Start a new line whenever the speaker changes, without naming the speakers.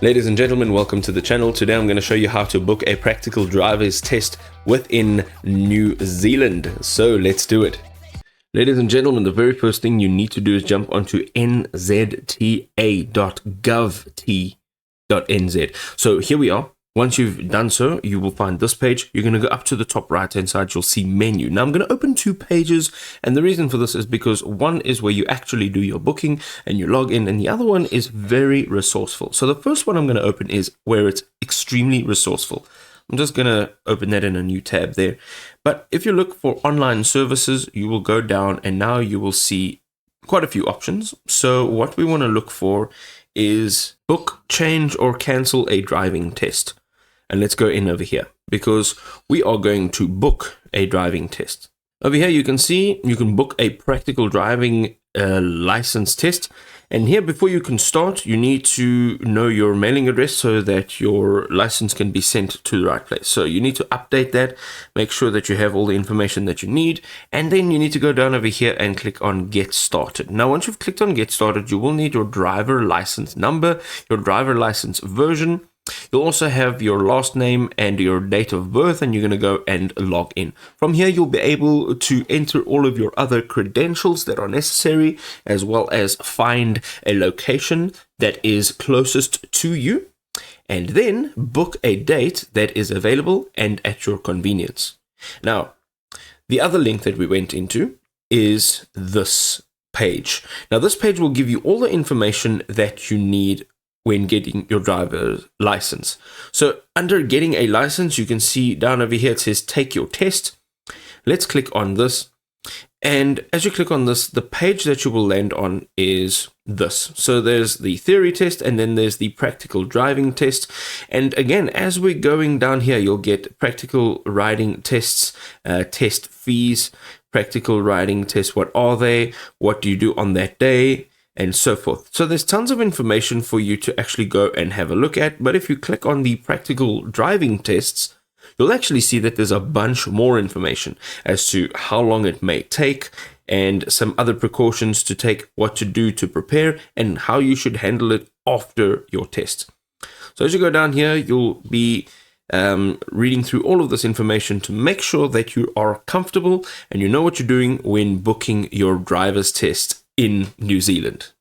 Ladies and gentlemen, welcome to the channel. Today I'm going to show you how to book a practical driver's test within New Zealand. So let's do it. Ladies and gentlemen, the very first thing you need to do is jump onto nzta.gov.nz. So here we are. Once you've done so, you will find this page. You're going to go up to the top right hand side. You'll see menu. Now I'm going to open two pages, and the reason for this is because one is where you actually do your booking and you log in, and the other one is very resourceful. So the first one I'm going to open is where it's extremely resourceful. I'm just going to open that in a new tab there. But if you look for online services, you will go down and now you will see quite a few options. So what we want to look for is book, change, or cancel a driving test. And let's go in over here because we are going to book a driving test. Over here, you can see you can book a practical driving license test. And here, before you can start, you need to know your mailing address so that your license can be sent to the right place. So you need to update that, make sure that you have all the information that you need, and then you need to go down over here and click on Get Started. Now, once you've clicked on Get Started, you will need your driver license number, your driver license version. You'll also have your last name and your date of birth, and you're going to go and log in. From here, you'll be able to enter all of your other credentials that are necessary, as well as find a location that is closest to you, and then book a date that is available and at your convenience. Now, the other link that we went into is this page. Now, this page will give you all the information that you need when getting your driver's license. So under getting a license, you can see down over here, it says take your test. Let's click on this. And as you click on this, the page that you will land on is this. So there's the theory test, and then there's the practical driving test. And again, as we're going down here, you'll get practical riding tests, test fees, practical riding tests. What are they? What do you do on that day? And so forth. So there's tons of information for you to actually go and have a look at. But if you click on the practical driving tests, you'll actually see that there's a bunch more information as to how long it may take and some other precautions to take, what to do to prepare, and how you should handle it after your test. So as you go down here, you'll be reading through all of this information to make sure that you are comfortable and you know what you're doing when booking your driver's test in New Zealand.